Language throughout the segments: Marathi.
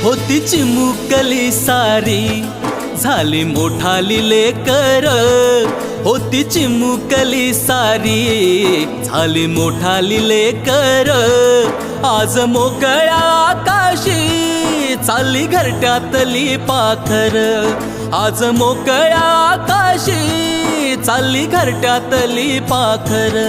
होती चिमुकली सारी झाली मोठाली लेकर, होती चिमुकली सारी झाली मोठाली लेकर, आज मोकळ्या आकाशी चालली घरट्यातली पाखर, आज मोकळ्या आकाशी चालली घरट्यातली पाखर.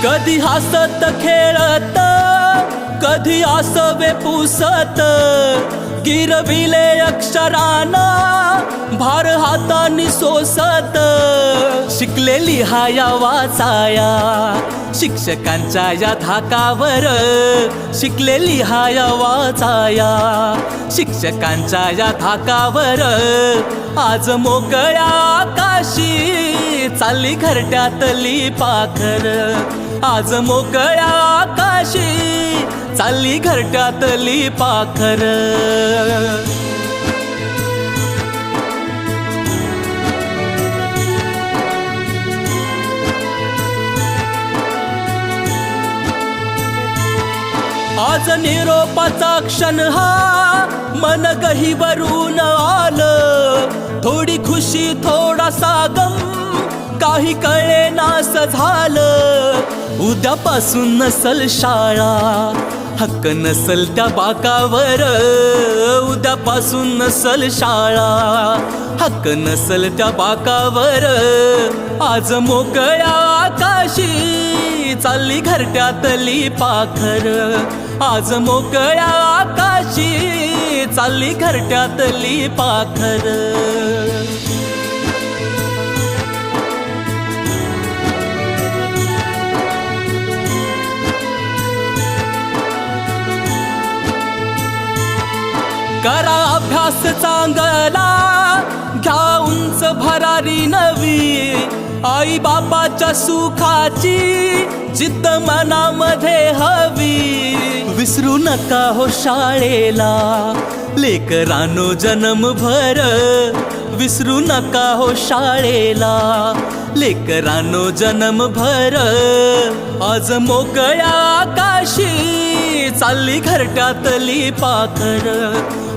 कधी हसत खेळत, कधी आसवे पुसत, गिरविले अक्षराना भार हातानी सोसत, शिकले लिहाया वाचाया शिक्षकांच्या या धाकावर, शिकले लिहाया वाचाया शिक्षकांच्या या धाकावर, आज मोकळ्या आकाशी चालली घरट्यातली पाखर, आज मोकळ्या आकाशी चालली घरट्यातली पाखर. आज निरोपाचा क्षण हा मन गहिवरून आलं, थोडी खुशी थोडासा गम काही कळे नास झालं, उद्यापासून नसल शाळा हक्क नसल त्या बाकावर, उद्यापासून नसल शाळा हक्क नसल त्या बाकावर, आज मोकळ्या आकाशी चालली घरट्यातली पाखर, आज मोकळ्या आकाशी चालली घरट्यातली पाखर. करा अभ्यास चांगला घ्या उंच भरारी नवी, आई बापाच्या सुखाची जिद्द मनामध्ये हवी, विसरू नका हो शाळेला लेकरांनो जन्मभर, विसरू नका हो शाळेला लेकरांनो जन्मभर, आज मोकळ्या आकाशी चालली घरट्यातली पाखर,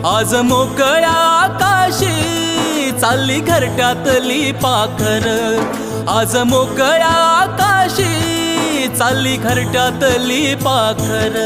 आज मोकळ्या आकाशी चालली घरट्यातली पाखर, आज मोकळ्या आकाशी चालली घरट्यातली पाखर.